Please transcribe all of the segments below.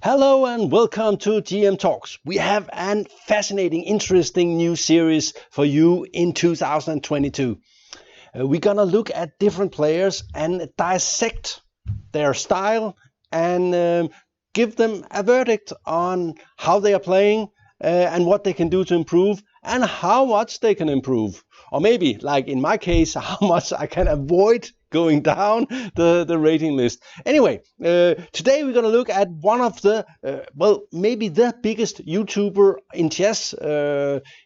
Hello and welcome to GM Talks. We have a fascinating, interesting new series for you in 2022. We're gonna look at different players and dissect their style and give them a verdict on how they are playing and what they can do to improve and how much they can improve. Or maybe, like in my case, how much I can avoid going down the rating list. Anyway, today we're going to look at one of the, maybe the biggest YouTuber in chess.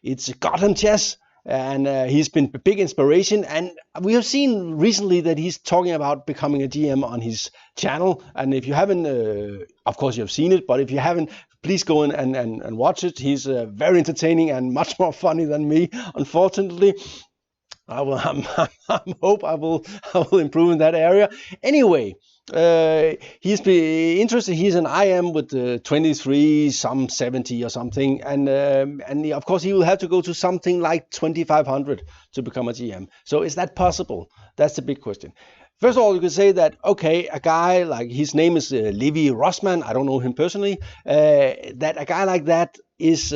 It's Gotham Chess. And he's been a big inspiration. And we have seen recently that he's talking about becoming a GM on his channel. And if you haven't, of course you have seen it, but if you haven't, please go in and watch it. He's very entertaining and much more funny than me, unfortunately. I hope I will improve in that area. Anyway, he's been interested. He's an IM with 23, some 70 or something, and of course he will have to go to something like 2,500 to become a GM. So is that possible? That's the big question. First of all, you could say that, okay, a guy like, his name is Levy Rozman, I don't know him personally, that a guy like that is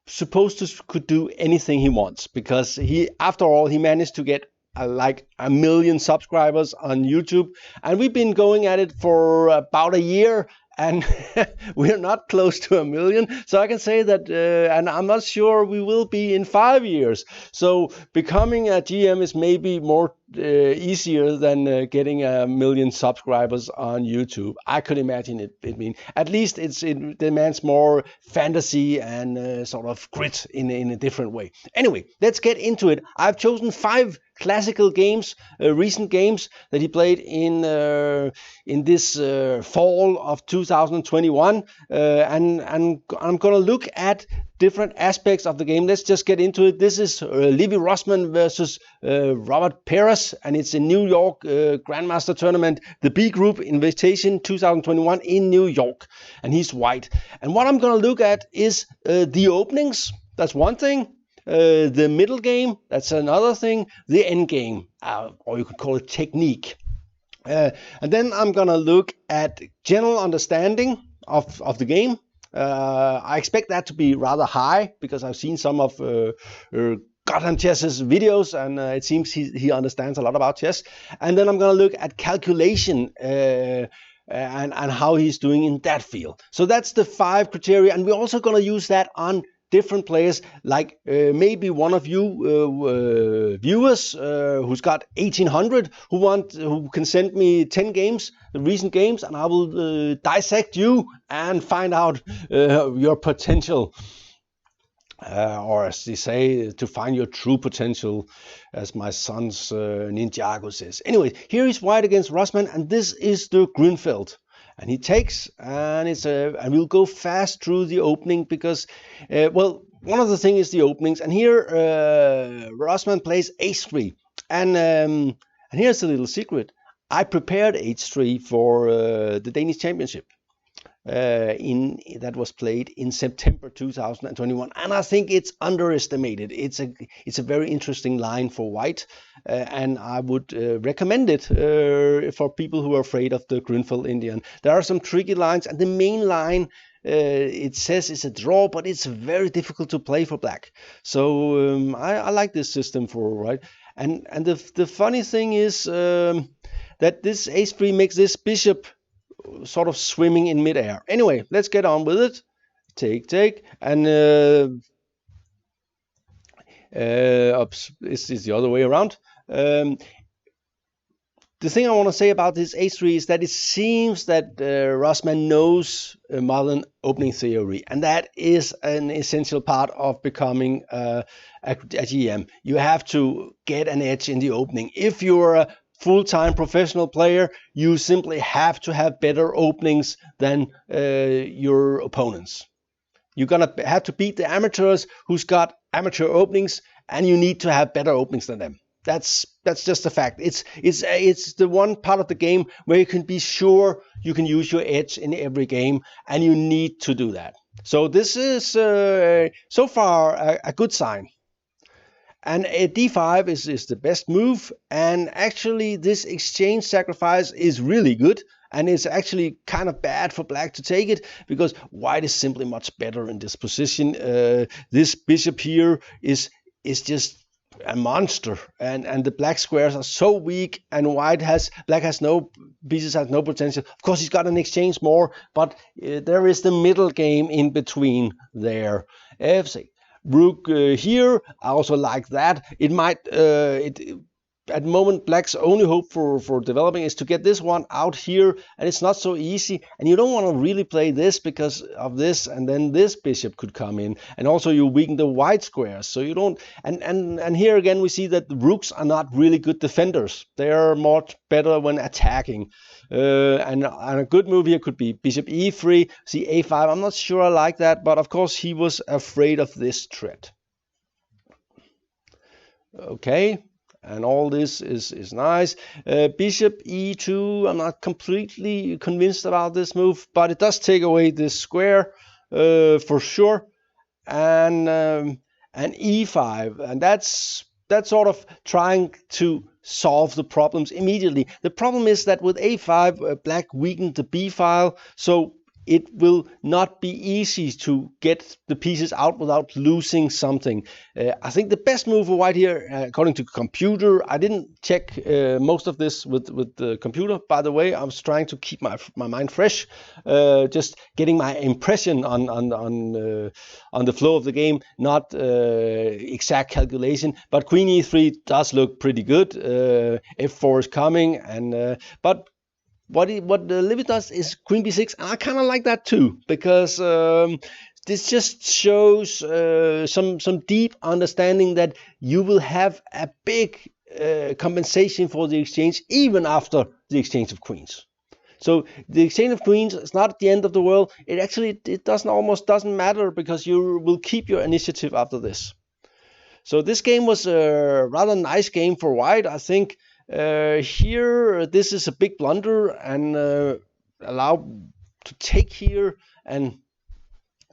supposed to could do anything he wants, because he, after all, he managed to get like 1 million subscribers on YouTube, and we've been going at it for about a year, and we're not close to 1 million. So I can say that, and I'm not sure we will be in 5 years. So becoming a GM is maybe more easier than getting 1 million subscribers on YouTube. I could imagine it. I mean, at least it demands more fantasy and sort of grit in a different way. Anyway, let's get into it. I've chosen 5 classical games, recent games that he played in this fall of 2021, and I'm gonna look at different aspects of the game. Let's just get into it. This is Levy Rozman versus Robert Perez, and it's a New York Grandmaster Tournament, the B Group Invitation 2021 in New York, and he's white. And what I'm going to look at is the openings. That's one thing. The middle game, that's another thing. The end game, or you could call it technique. And then I'm going to look at general understanding of the game. I expect that to be rather high, because I've seen some of Gotham Chess's videos, and it seems he understands a lot about chess. And then I'm going to look at calculation and how he's doing in that field. So that's the 5 criteria, and we're also going to use that on different players, like maybe one of you viewers who's got 1,800 who can send me 10 games, recent games, and I will dissect you and find out your potential, or as they say, to find your true potential, as my son's Ninjago says. Anyway, here is white against Rozman, and this is the Grünfeld. And he takes, and and we'll go fast through the opening, because, one of the things is the openings. And here, Rozman plays h3, and here's a little secret. I prepared h3 for the Danish Championship. That was played in September 2021, and I think it's underestimated. It's a very interesting line for white, and I would recommend it for people who are afraid of the Grünfeld Indian. There are some tricky lines, and the main line, it says it's a draw, but it's very difficult to play for black. So I like this system for white. And the funny thing is that this h3 makes this bishop sort of swimming in midair. Anyway, let's get on with it. Take, and it's the other way around. The thing I want to say about this h3 is that it seems that Rozman knows modern opening theory, and that is an essential part of becoming a GM. You have to get an edge in the opening. If you're a full-time professional player, you simply have to have better openings than your opponents. You're gonna have to beat the amateurs who's got amateur openings, and you need to have better openings than them. That's just a fact. It's the one part of the game where you can be sure you can use your edge in every game, and you need to do that. So this is so far a good sign. And a d5 is the best move, and actually this exchange sacrifice is really good. And it's actually kind of bad for black to take it, because white is simply much better in this position. This bishop here is just a monster, and the black squares are so weak, and black has no pieces, has no potential. Of course, he's got an exchange more, but there is the middle game in between there. F6. Rook here, I also like that. It might at the moment, black's only hope for developing is to get this one out here, and it's not so easy. And you don't want to really play this because of this, and then this bishop could come in, and also you weaken the white squares. So you don't. And here again we see that the rooks are not really good defenders. They are much better when attacking. And a good move here could be bishop e3, see a5. I'm not sure I like that, but of course he was afraid of this threat. Okay. And all this is nice. Bishop e2, I'm not completely convinced about this move, but it does take away this square for sure. And e5, and that's sort of trying to solve the problems immediately. The problem is that with a5, black weakened the b file, so it will not be easy to get the pieces out without losing something. I think the best move for white here, according to computer, I didn't check most of this with the computer, by the way. I was trying to keep my mind fresh, just getting my impression on the flow of the game, not exact calculation. But queen e3 does look pretty good. f4 is coming, and but what Levy does is queen b6, and I kind of like that too, because this just shows some deep understanding that you will have a big compensation for the exchange even after the exchange of queens. So the exchange of queens is not the end of the world. It almost doesn't matter, because you will keep your initiative after this. So this game was a rather nice game for white, I think. Here, this is a big blunder, and allow to take here, and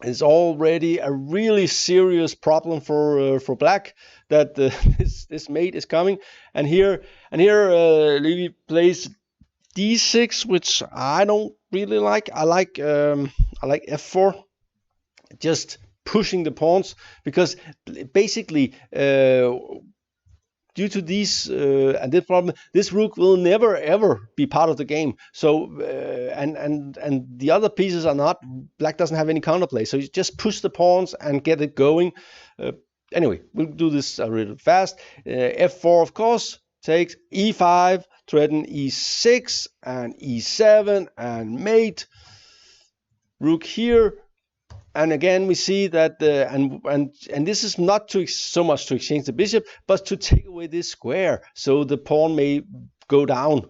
it's already a really serious problem for black that this mate is coming. And here Levy plays d6, which I don't really like. I like f4, just pushing the pawns, because basically due to these and this problem, this rook will never ever be part of the game. So and the other pieces are not. Black doesn't have any counterplay, so you just push the pawns and get it going. Anyway, we'll do this really fast. f4, of course, takes e5, threaten e6 and e7 and mate. Rook here. And again, we see that, and this is not so much to exchange the bishop, but to take away this square, so the pawn may go down.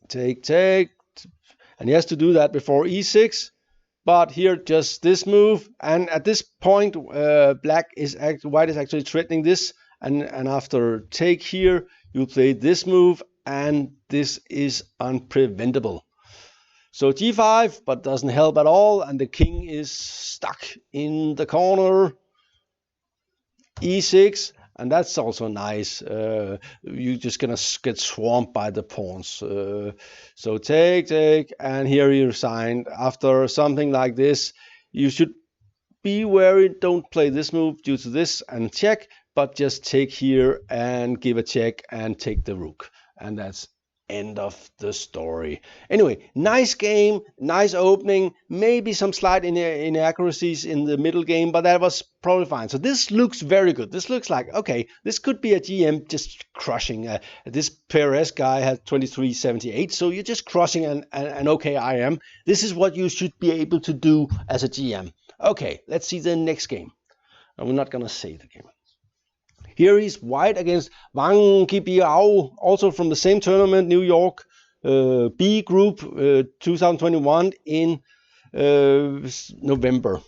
Take, and he has to do that before e6. But here, just this move, and at this point, white is actually threatening this, and after take here, you play this move, and this is unpreventable. So g5, but doesn't help at all, and the king is stuck in the corner. e6, and that's also nice. You're just gonna get swamped by the pawns. So take, and here you resign. After something like this, you should be wary. Don't play this move due to this and check, but just take here and give a check and take the rook, and that's end of the story. Anyway, nice game, nice opening, maybe some slight inaccuracies in the middle game, but that was probably fine. So this looks very good. This looks like, okay, this could be a GM just crushing. This Perez guy had 23.78, so you're just crushing an okay IM. This is what you should be able to do as a GM. Okay, let's see the next game. And we're not going to say the game. Here is white against Wang Qibiao, also from the same tournament, New York, B group, 2021 in November.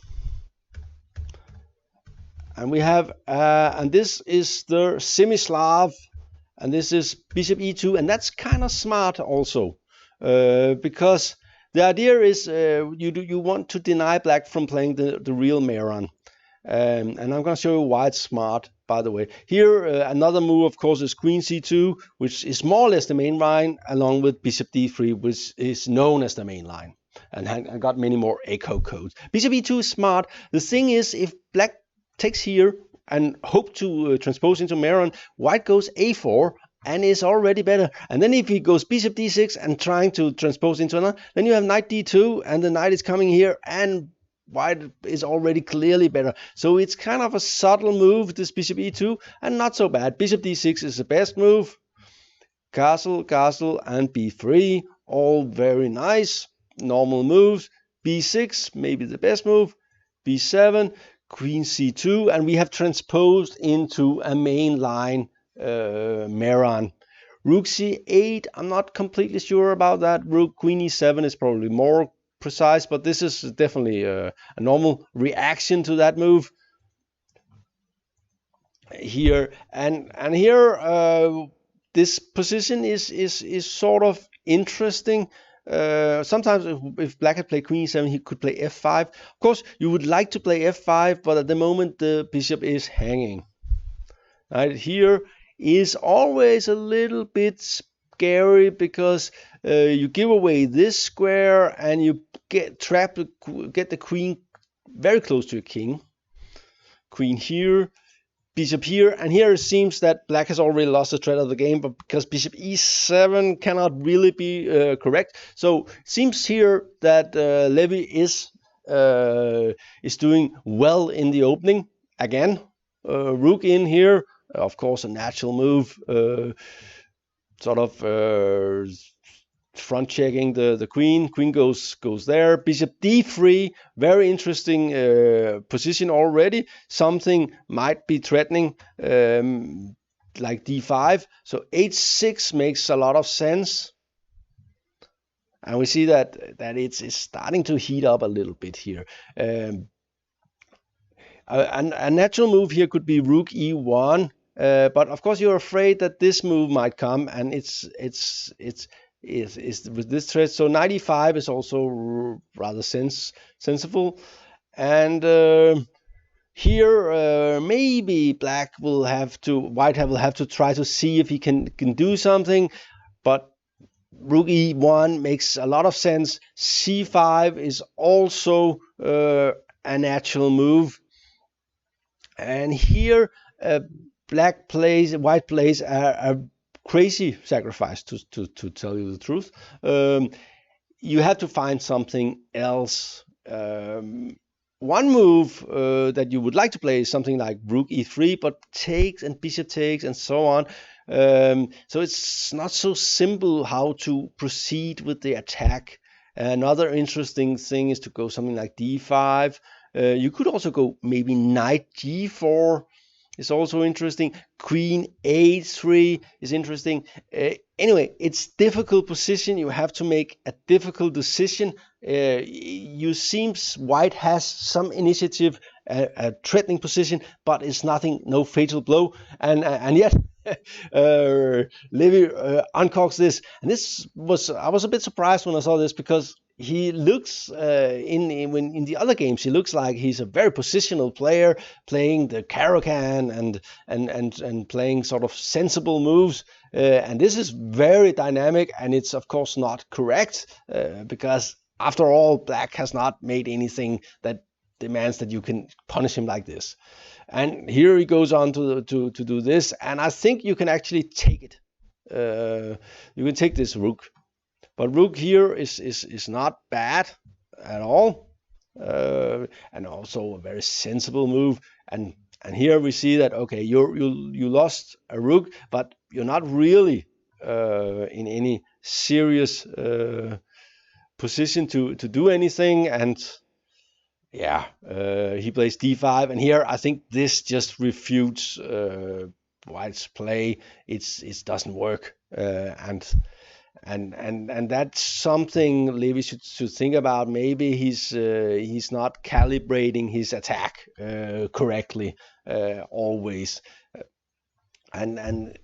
And we have, and this is the semi-Slav, and this is bishop e2, and that's kind of smart also, because the idea is you want to deny black from playing the real Meron. And I'm going to show you why it's smart. by the way. Here, another move, of course, is queen c2, which is more or less the main line, along with bishop d3, which is known as the main line. And I got many more echo codes. Bishop e2 is smart. The thing is, if black takes here and hope to transpose into Meron, white goes a4 and is already better. And then if he goes bishop d6 and trying to transpose into another, then you have knight d2, and the knight is coming here, and white is already clearly better. So it's kind of a subtle move, this bishop e2, and not so bad. Bishop d6 is the best move. Castle, castle, and b3, all very nice. Normal moves. b6, maybe the best move. b7, queen c2, and we have transposed into a main line Meron. Rook c8, I'm not completely sure about that. Rook queen e7 is probably more precise, but this is definitely a normal reaction to that move here. And here this position is sort of interesting. Sometimes if black had played queen e7, he could play f5. Of course, you would like to play f5, but at the moment the bishop is hanging. Right here is always a little bit scary, because you give away this square and you get the queen very close to your king. Queen here, bishop here, and here it seems that black has already lost the thread of the game, but because bishop e7 cannot really be correct. So it seems here that Levy is doing well in the opening. Again, rook in here, of course a natural move, sort of front checking the queen. Queen goes there. Bishop d3, very interesting position already. Something might be threatening, like d5. So h6 makes a lot of sense, and we see that it's starting to heat up a little bit here. A natural move here could be rook e1, but of course you're afraid that this move might come, and it's with this threat. So knight e5 is also rather sensible. And here maybe white will have to try to see if he can do something, but rook e1 makes a lot of sense. c5 is also a natural move. And here white plays a crazy sacrifice, to tell you the truth. You have to find something else. One move that you would like to play is something like rook e3, but takes and bishop takes and so on. So it's not so simple how to proceed with the attack. Another interesting thing is to go something like d5. You could also go maybe knight g4. Is also interesting. Queen a3 is interesting. Anyway, it's difficult position. You have to make a difficult decision. You seems white has some initiative, a threatening position, but it's no fatal blow. And yet Levy uncorks this. And I was a bit surprised when I saw this, because he looks in the other games, he looks like he's a very positional player, playing the Caro-Kann and playing sort of sensible moves. And this is very dynamic, and it's of course not correct, because after all, black has not made anything that demands that you can punish him like this. And here he goes on to do this, and I think you can actually take it. You can take this rook. But rook here is not bad at all, and also a very sensible move. And here we see that, okay, you lost a rook, but you're not really in any serious position to do anything. And yeah, he plays d5, and here I think this just refutes white's play. It doesn't work, and that's something Levy should think about. Maybe he's not calibrating his attack correctly always, and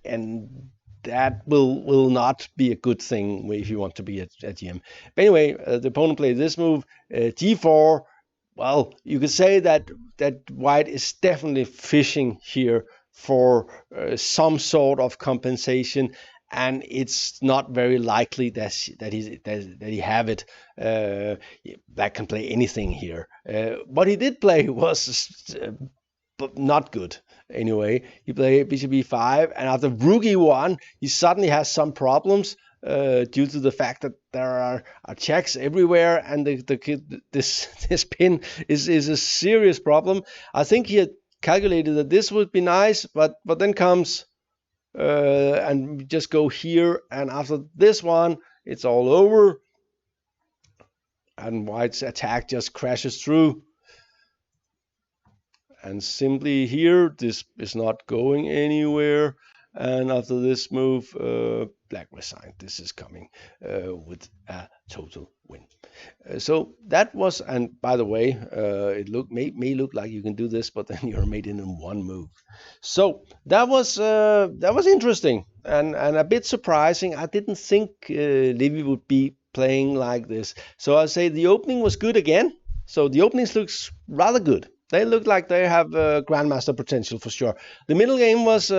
that will not be a good thing if you want to be at GM. But anyway, the opponent played this move, g4. Well, you could say that white is definitely fishing here for some sort of compensation, and it's not very likely that he have it. Black can play anything here. What he did play was but not good. Anyway, he played bishop e5, and after rook e1, he suddenly has some problems due to the fact that there are checks everywhere, and this pin is a serious problem. I think he had calculated that this would be nice, but then comes and just go here, and after this one, it's all over, and White's attack just crashes through. And simply here, this is not going anywhere. And after this move, Black resigned. This is coming with a total win. So that was, and by the way, it may look like you can do this, but then you're made in one move. So that was interesting and a bit surprising. I didn't think Levy would be playing like this. So I'll say the opening was good again. So the openings looks rather good. They look like they have grandmaster potential for sure. The middle game was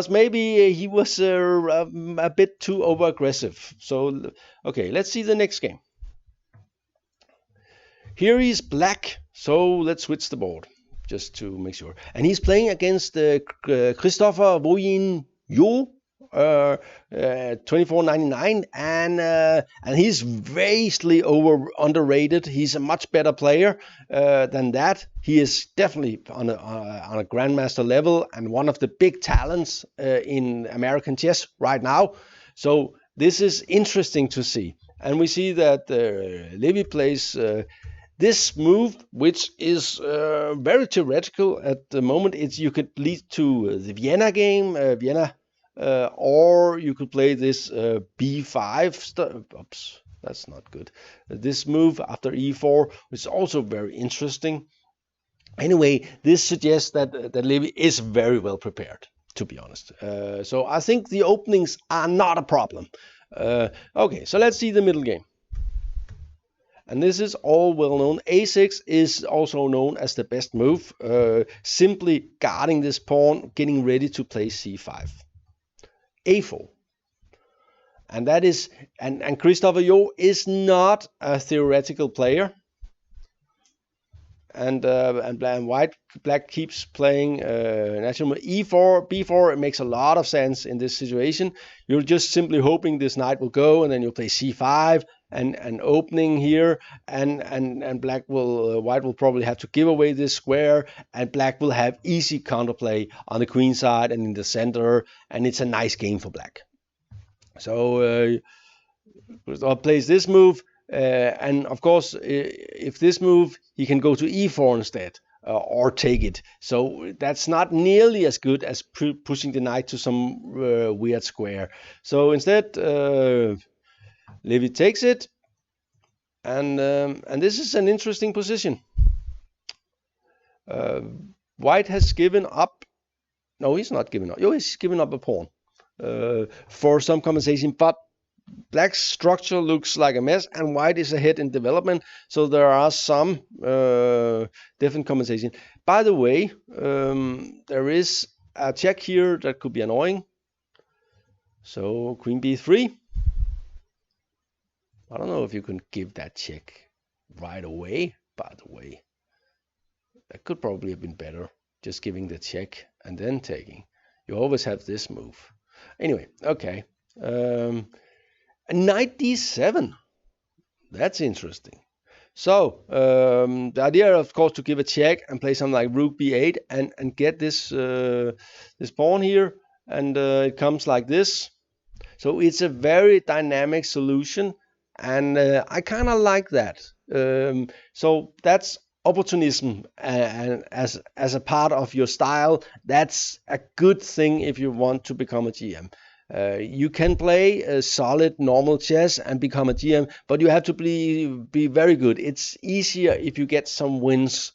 maybe he was a bit too over aggressive. So okay, let's see the next game. Here is Black. So let's switch the board just to make sure. And he's playing against Christopher Woojin Yo. 24.99, and he's vastly underrated. He's a much better player than that. He is definitely on a grandmaster level and one of the big talents in American chess right now. So this is interesting to see, and we see that Levy plays this move, which is very theoretical at the moment. You could lead to the Vienna game, or you could play this b5. Oops, that's not good. This move after e4 is also very interesting. Anyway, this suggests that Levy is very well prepared, to be honest. So I think the openings are not a problem. Okay, so let's see the middle game. And this is all well known. a6 is also known as the best move. Simply guarding this pawn, getting ready to play c5. a4. And that is, and Christopher Yo is not a theoretical player. And Black keeps playing natural e4, b4. It makes a lot of sense in this situation. You're just simply hoping this knight will go, and then you'll play c5 and opening here, and Black will White will probably have to give away this square, and Black will have easy counterplay on the queen side and in the center, and it's a nice game for Black. So Christopher plays this move. And of course, if this move, he can go to e4 instead, or take it. So that's not nearly as good as pushing the knight to some weird square. So instead, Levy takes it, and this is an interesting position. White has given up. No, he's not given up. Oh, he's given up a pawn for some compensation, but Black's structure looks like a mess, and White is ahead in development, so there are some different compensation. By the way, there is a check here that could be annoying. So Queen b3. I don't know if you can give that check right away, by the way. That could probably have been better, just giving the check and then taking. You always have this move. Anyway, okay. Knight d7. That's interesting. So the idea, of course, to give a check and play something like rook b8 and get this this pawn here, and it comes like this. So it's a very dynamic solution, and I kind of like that. So that's opportunism, and as a part of your style, that's a good thing if you want to become a GM. You can play a solid normal chess and become a GM, but you have to be very good. It's easier if you get some wins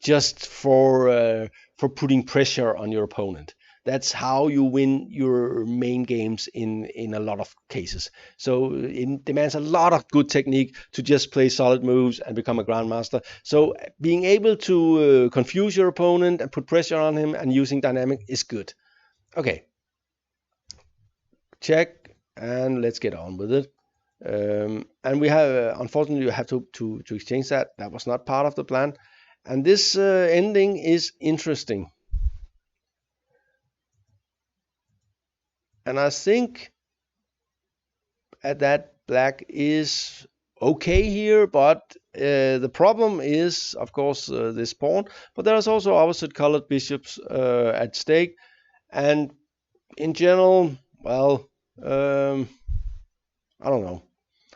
just for putting pressure on your opponent. That's how you win your main games in a lot of cases. So it demands a lot of good technique to just play solid moves and become a grandmaster. So being able to confuse your opponent and put pressure on him and using dynamic is good. Okay, check, and let's get on with it. And we have, unfortunately, you have to exchange that. That was not part of the plan. And this ending is interesting. And I think at that black is okay here, but the problem is, of course, this pawn. But there's also opposite colored bishops at stake. And in general, well, I don't know.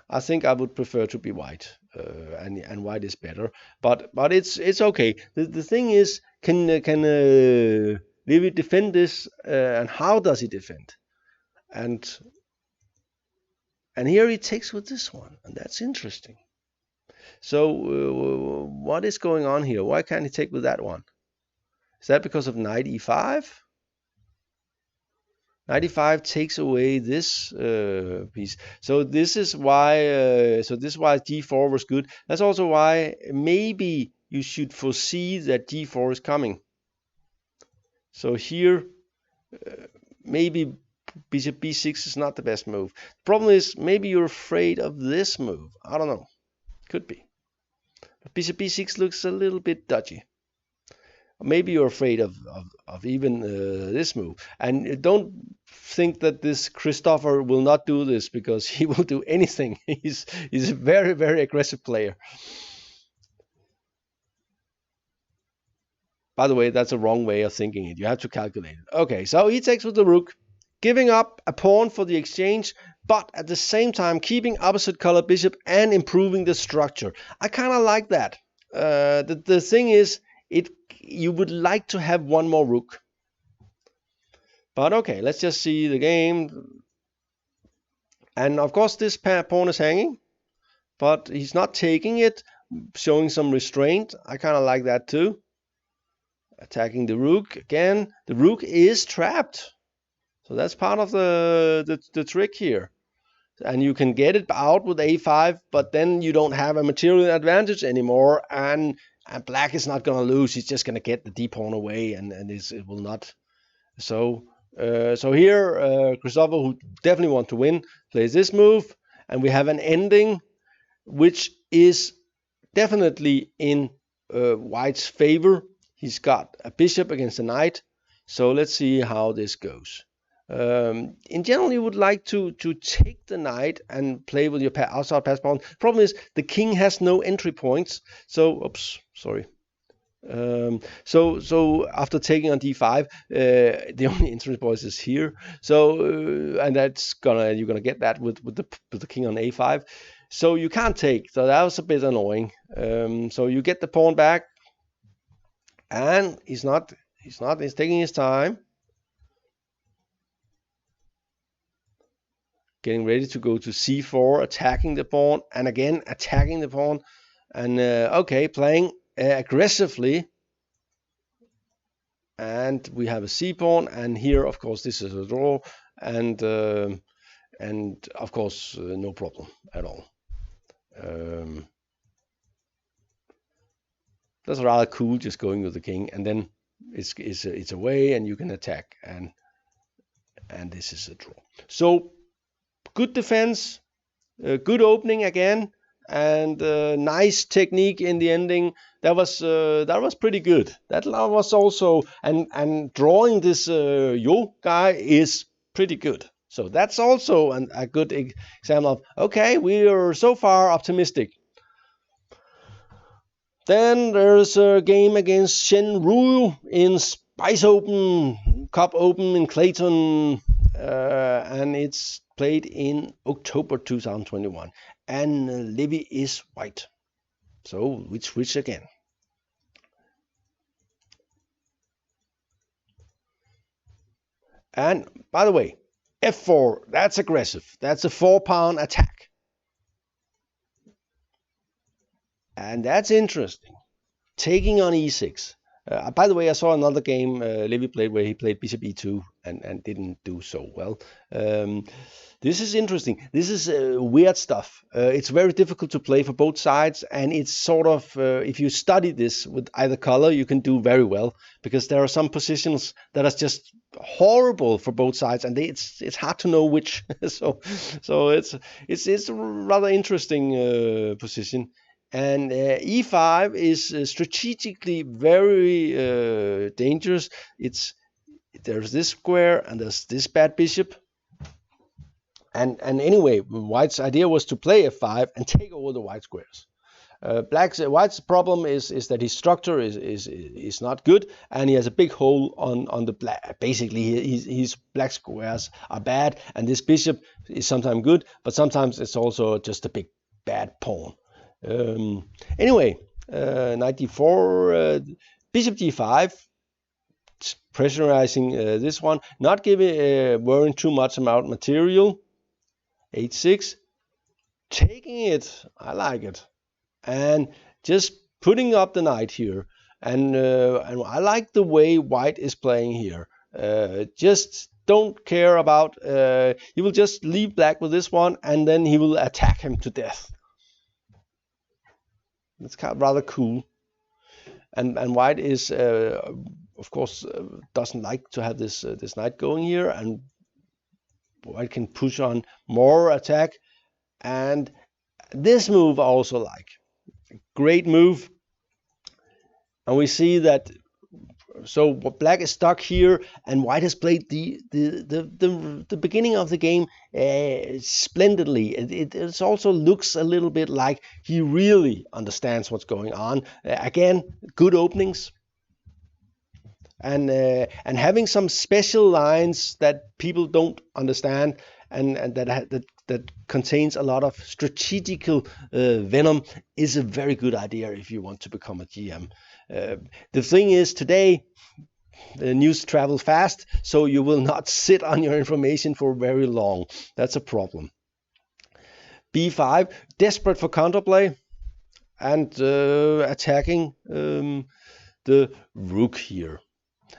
I think I would prefer to be white, and white is better. But it's okay. The thing is, can Levy defend this, and how does he defend? And here he takes with this one, and that's interesting. So what is going on here? Why can't he take with that one? Is that because of knight e5? Knight e5 takes away this piece. So this is why g4 was good. That's also why maybe you should foresee that g4 is coming. So here, maybe bishop b6 is not the best move. The problem is maybe you're afraid of this move. I don't know. Could be. But bishop b6 looks a little bit dodgy. Maybe you're afraid of even this move. And don't think that this Christopher will not do this, because he will do anything. He's a very, very aggressive player. By the way, that's a wrong way of thinking it. You have to calculate it. Okay, so he takes with the rook, giving up a pawn for the exchange, but at the same time keeping opposite color bishop and improving the structure. I kind of like that. The thing is, you would like to have one more rook. But okay, let's just see the game. And of course this pawn is hanging, but he's not taking it, showing some restraint. I kind of like that too. Attacking the rook again. The rook is trapped. So that's part of the trick here. And you can get it out with a5, but then you don't have a material advantage anymore, and black is not going to lose. He's just going to get the d pawn away, and it will not. So here, Christopher, who definitely wants to win, plays this move, and we have an ending which is definitely in white's favor. He's got a bishop against a knight. So let's see how this goes. In general, you would like to take the knight and play with your outside pass pawn. Problem is the king has no entry points. So, oops, sorry. So after taking on d5, the only entry point is here. So and you're gonna get that with the king on a5. So you can't take. So that was a bit annoying. So you get the pawn back, and he's taking his time. Getting ready to go to c4, attacking the pawn, and again attacking the pawn, and okay, playing aggressively. And we have a c pawn, and here, of course, this is a draw, and of course, no problem at all. That's rather cool, just going with the king, and then it's away, and you can attack, and this is a draw. So. Good defense, good opening again, and nice technique in the ending. That was pretty good. That was also, and drawing this Yo guy is pretty good. So that's also a good example of, okay, we are so far optimistic. Then there's a game against Chen in Spice Open, Cup Open in Clayton, and it's played in October 2021, and Levy is white. So we switch again. And by the way, f4, that's aggressive. That's a 4-pawn attack. And that's interesting. Taking on e6. By the way, I saw another game Levy played where he played bishop e2 and didn't do so well. This is interesting. This is weird stuff. It's very difficult to play for both sides, and it's sort of, if you study this with either color, you can do very well, because there are some positions that are just horrible for both sides, and it's hard to know which. so it's a rather interesting position. And e5 is strategically very dangerous. There's this square and there's this bad bishop. And anyway, White's idea was to play f5 and take over the white squares. White's problem is that his structure is not good, and he has a big hole on the black. Basically, his black squares are bad, and this bishop is sometimes good, but sometimes it's also just a big bad pawn. Anyway, knight d4, bishop g5, pressurizing this one, not giving worrying too much about material. h6, taking it, I like it, and just putting up the knight here, and I like the way White is playing here. Just don't care about, he will just leave black with this one, and then he will attack him to death. It's kind of rather cool, and White is, of course, doesn't like to have this knight going here, and White can push on more attack, and this move I also like. Great move, and we see that. So black is stuck here, and White has played the beginning of the game splendidly. It also looks a little bit like he really understands what's going on. Again, good openings, and having some special lines that people don't understand, and that contains a lot of strategical venom is a very good idea if you want to become a GM. The thing is, today the news travels fast, so you will not sit on your information for very long. That's a problem. b5, desperate for counterplay, and attacking the rook here,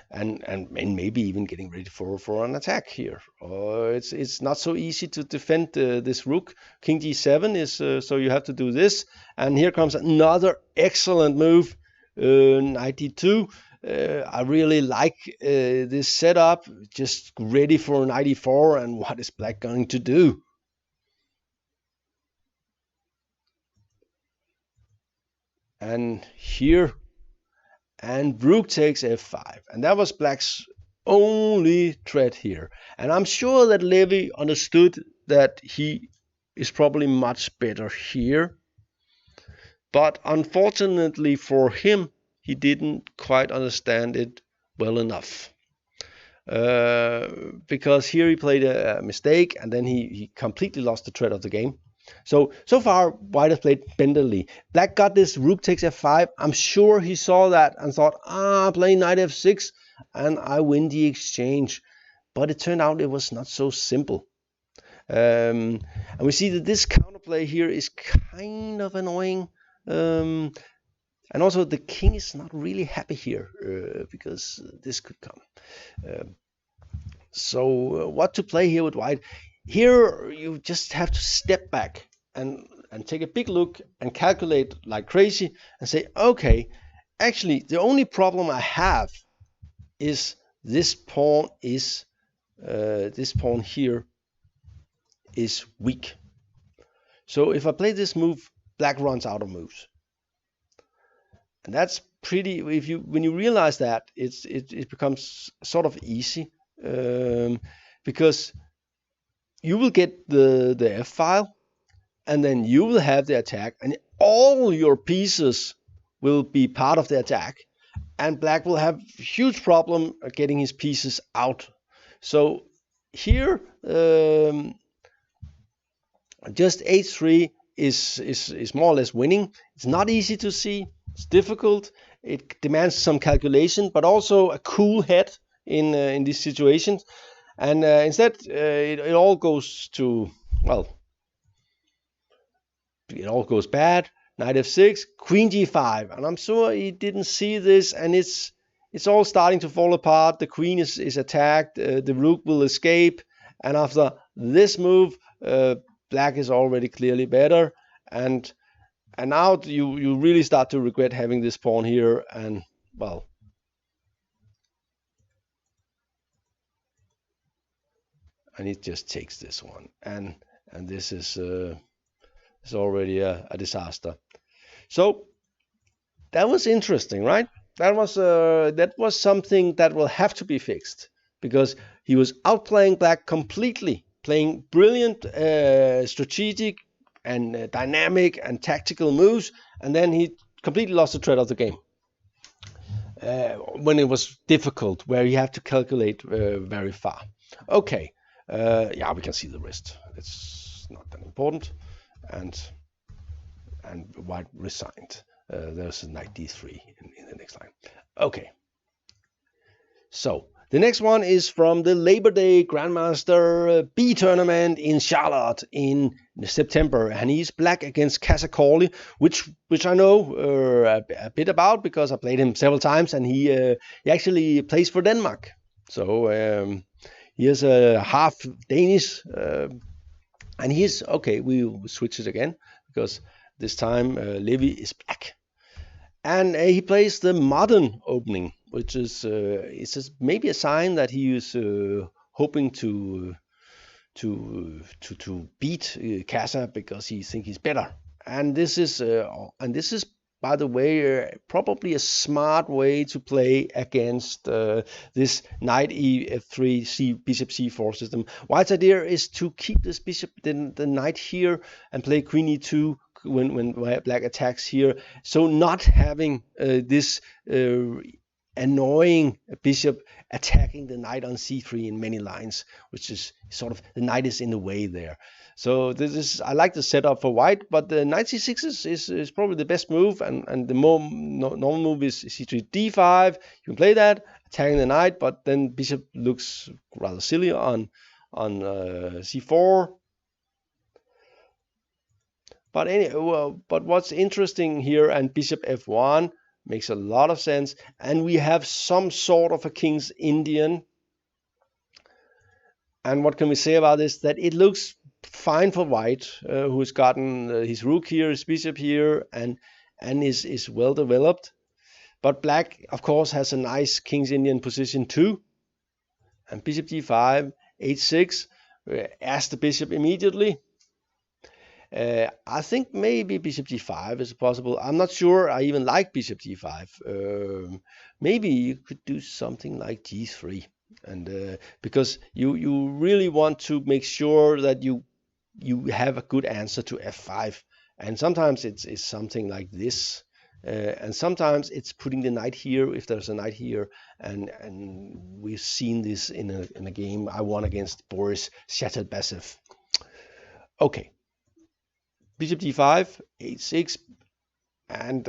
and maybe even getting ready for an attack here. It's not so easy to defend this rook. King g7 is so you have to do this, and here comes another excellent move. Knight d2. I really like this setup, just ready for knight e4, and what is black going to do? And here, and rook takes f5, and that was black's only threat here. And I'm sure that Levy understood that he is probably much better here, but unfortunately for him, he didn't quite understand it well enough. Because here he played a mistake, and then he completely lost the thread of the game. So far, White has played bendingly. Black got this rook takes f5. I'm sure he saw that and thought, playing knight f6, and I win the exchange. But it turned out it was not so simple. And we see that this counterplay here is kind of annoying. And also the king is not really happy here, because this could come. So what to play here with White? Here you just have to step back and take a big look and calculate like crazy and say, okay, actually the only problem I have is this pawn here is weak. So if I play this move, black runs out of moves. And that's pretty, when you realize that, it becomes sort of easy, because you will get the F file, and then you will have the attack, and all your pieces will be part of the attack, and black will have huge problem getting his pieces out. So here, just h3 is more or less winning. It's not easy to see. It's difficult. It demands some calculation, but also a cool head in these situations. And instead, it all goes to, well, it all goes bad. Knight f6, queen g5, and I'm sure he didn't see this, and it's it's all starting to fall apart. The queen is attacked. The rook will escape. And after this move, black is already clearly better. And now you really start to regret having this pawn here. And, well, and it just takes this one. And this is already a disaster. So that was interesting, right? That was something that will have to be fixed, because he was outplaying black completely, playing brilliant strategic and dynamic and tactical moves, and then he completely lost the thread of the game when it was difficult, where you have to calculate very far. Okay, yeah, we can see the rest. It's not that important, and white resigned. There's a knight d3 in the next line. Okay. So the next one is from the Labor Day Grandmaster B tournament in Charlotte in September, and he's black against Kassa Korley, which I know a bit about, because I played him several times, and he actually plays for Denmark. So he is a half Danish, and he's okay. We will switch it again, because this time Levy is black. And he plays the modern opening, which is maybe a sign that he is hoping to beat Kassa, because he thinks he's better. And this is by the way, probably a smart way to play against this knight e3 bishop c4 system. White's idea is to keep this bishop, the knight here, and play queen e2 when black attacks here. So not having this annoying bishop attacking the knight on c3 in many lines, which is sort of, the knight is in the way there. So I like the setup for white, but the knight c6 is probably the best move, and the more normal move is c3 d5. You can play that, attacking the knight, but then bishop looks rather silly on c4. But anyway, but what's interesting here, and bishop f1 makes a lot of sense, and we have some sort of a King's Indian. And what can we say about this? That it looks fine for white, who's gotten his rook here, his bishop here, and is well developed. But black, of course, has a nice King's Indian position too. And bishop d5, h6, as the bishop immediately. I think maybe bishop d5 is possible. I'm not sure I even like bishop d5. Maybe you could do something like g3, and because you really want to make sure that you have a good answer to f5, and sometimes it's something like this, and sometimes it's putting the knight here if there's a knight here, and we've seen this in a game I won against Boris Shatalbasev. Okay. Bishop d5, h6, and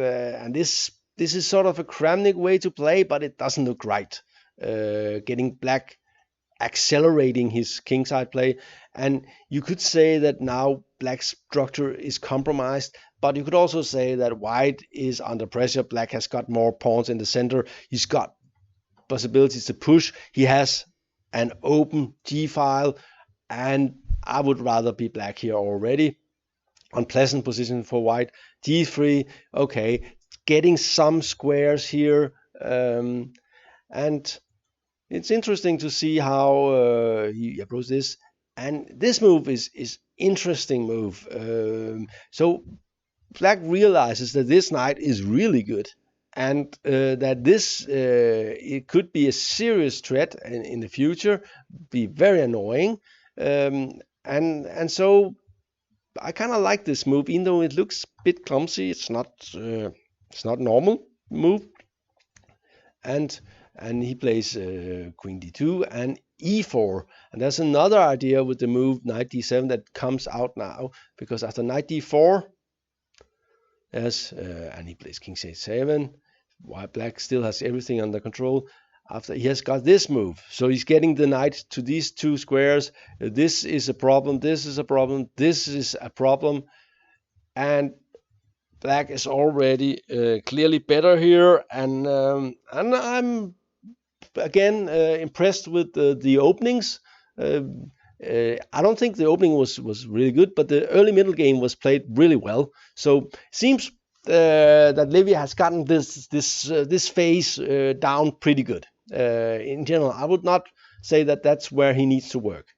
this is sort of a Kramnik way to play, but it doesn't look right. Getting black accelerating his kingside play, and you could say that now black's structure is compromised, but you could also say that white is under pressure. Black has got more pawns in the center. He's got possibilities to push. He has an open g-file, and I would rather be black here already. Unpleasant position for white. d3, okay, getting some squares here, and it's interesting to see how he approaches this. And this move is interesting move. So black realizes that this knight is really good, and that this it could be a serious threat in the future, be very annoying, and so I kind of like this move, even though it looks a bit clumsy. It's not normal move, and he plays queen d2 and e4, and there's another idea with the move knight d7 that comes out now, because after knight d4, yes, and he plays king c7, while black still has everything under control. After he has got this move, so he's getting the knight to these two squares. This is a problem, this is a problem, this is a problem, and Black is already clearly better here, and I'm again impressed with the openings. I don't think the opening was really good, but the early middle game was played really well. So it seems that Levy has gotten this phase down pretty good. In general, I would not say that that's where he needs to work.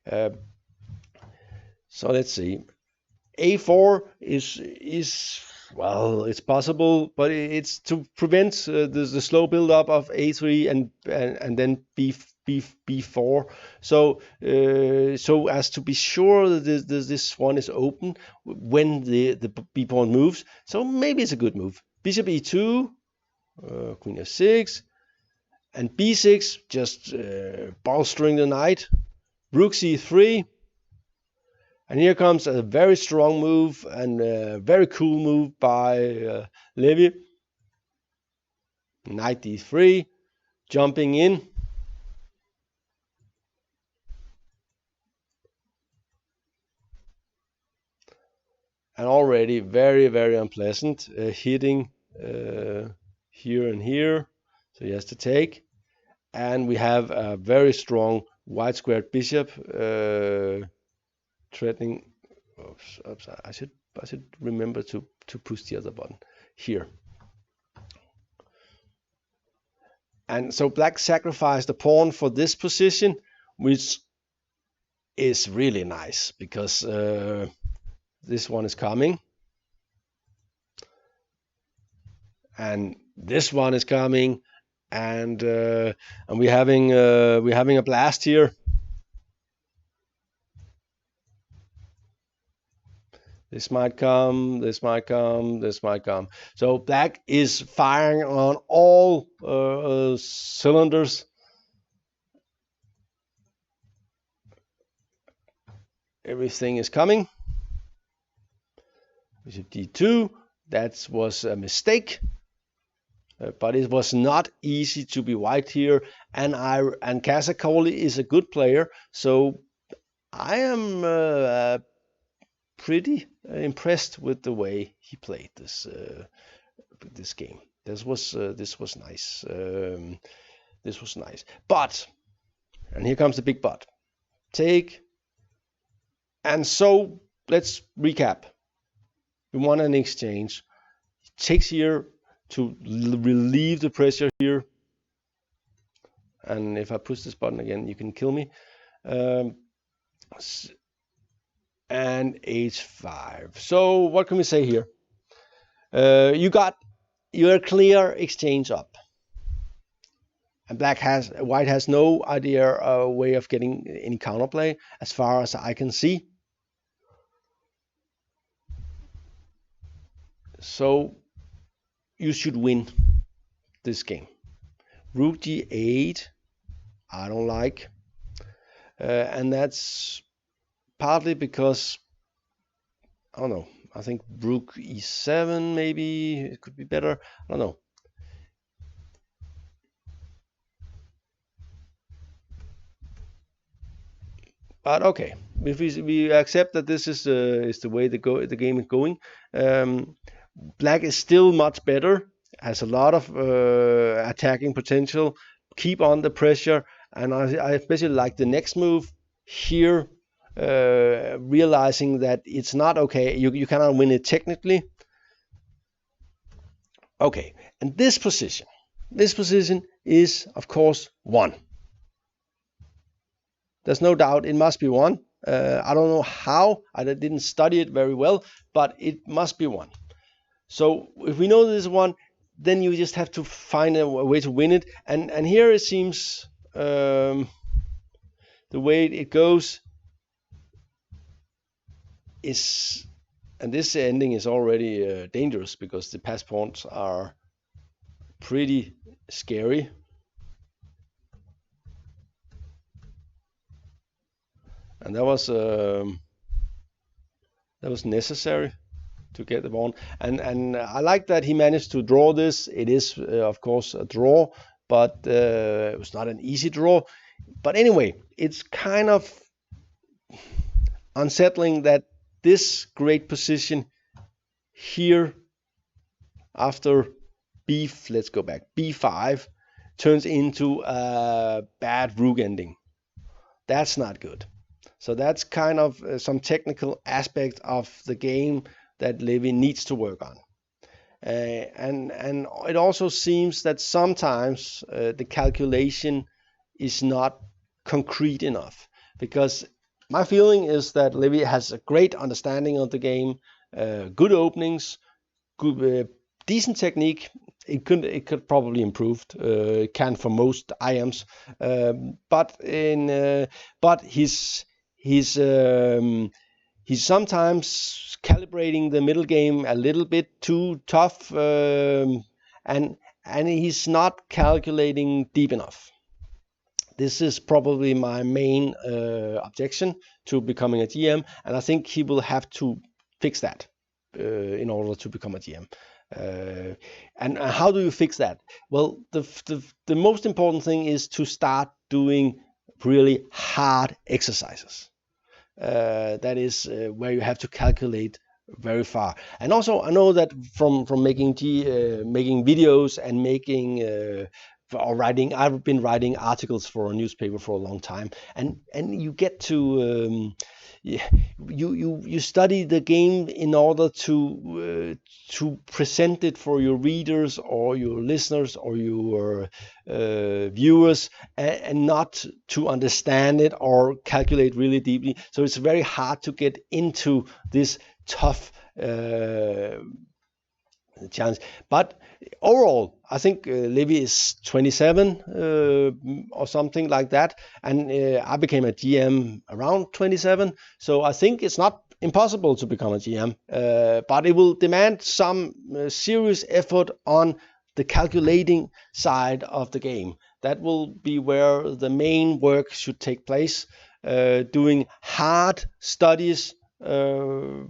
So let's see. A4 is well, it's possible, but it's to prevent the slow build up of A3 and then B4. So so as to be sure that this one is open when the B pawn moves. So maybe it's a good move. Bishop E2, Queen F6, and B6 just bolstering the knight. Rook C3. And here comes a very strong move and a very cool move by Levy. Knight D3, jumping in. And already very, very unpleasant, hitting here and here. So he has to take. And we have a very strong white squared bishop threatening. Oops, I should remember to push the other button here. And so black sacrificed the pawn for this position, which is really nice because this one is coming, and this one is coming, and we're having a blast here. This might come, this might come, this might come. So black is firing on all cylinders. Everything is coming. Bishop D2, that was a mistake. But it was not easy to be white here. And Kassa Korley is a good player. So I am pretty impressed with the way he played this game. This was nice. This was nice. But, and here comes the big but. Take. And so let's recap. We want an exchange. He takes here to relieve the pressure here. And if I push this button again, you can kill me. And H5. So what can we say here? You got your clear exchange up, and white has no idea way of getting any counterplay as far as I can see. So you should win this game. Rook G8, I don't like, and that's partly because, I don't know, I think Rook E7 maybe, it could be better, I don't know. But okay, if we accept that this is the way the game is going, black is still much better, has a lot of attacking potential, keep on the pressure, and I especially like the next move here. Realizing that it's not okay, you cannot win it technically. Okay, and this position is of course one. There's no doubt it must be one. I don't know how, I didn't study it very well, but it must be one. So if we know this is one, then you just have to find a way to win it. And here it seems the way it goes is, and this ending is already dangerous because the pass pawns are pretty scary. And that was necessary to get the pawn. And I like that he managed to draw this. It is of course a draw, but it was not an easy draw. But anyway, it's kind of unsettling that this great position here after let's go back, b5 turns into a bad rook ending. That's not good. So that's kind of some technical aspect of the game that Levy needs to work on. And it also seems that sometimes the calculation is not concrete enough, because my feeling is that Levy has a great understanding of the game, good openings, good, decent technique. It could probably improve. It can for most IMs, but he's sometimes calibrating the middle game a little bit too tough, and he's not calculating deep enough. This is probably my main objection to becoming a GM, and I think he will have to fix that in order to become a GM. And how do you fix that? Well, the most important thing is to start doing really hard exercises. That is where you have to calculate very far. And also, I know that from making videos and making or writing, I've been writing articles for a newspaper for a long time, and you get to you study the game in order to present it for your readers or your listeners or your viewers, and not to understand it or calculate really deeply. So it's very hard to get into this tough challenge. But overall, I think Levy is 27 or something like that, and I became a GM around 27. So I think it's not impossible to become a GM, but it will demand some serious effort on the calculating side of the game. That will be where the main work should take place, doing hard studies to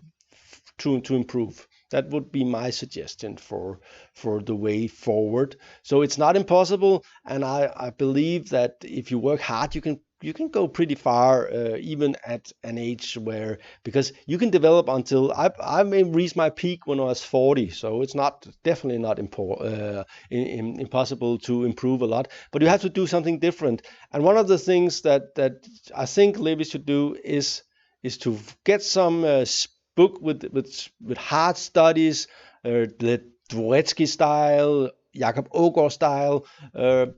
improve. That would be my suggestion for the way forward. So it's not impossible, and I believe that if you work hard, you can go pretty far, even at an age where, because you can develop until I may reach my peak when I was 40. So it's definitely not impossible to improve a lot, but you have to do something different. And one of the things that I think Levy should do is to get some book with hard studies, the Dvoretsky style, Jakob Aagaard style, and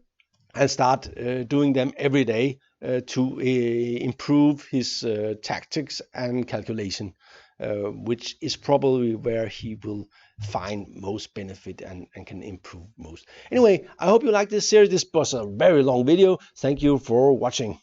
start doing them every day to improve his tactics and calculation, which is probably where he will find most benefit and can improve most. Anyway, I hope you like this series. This was a very long video. Thank you for watching.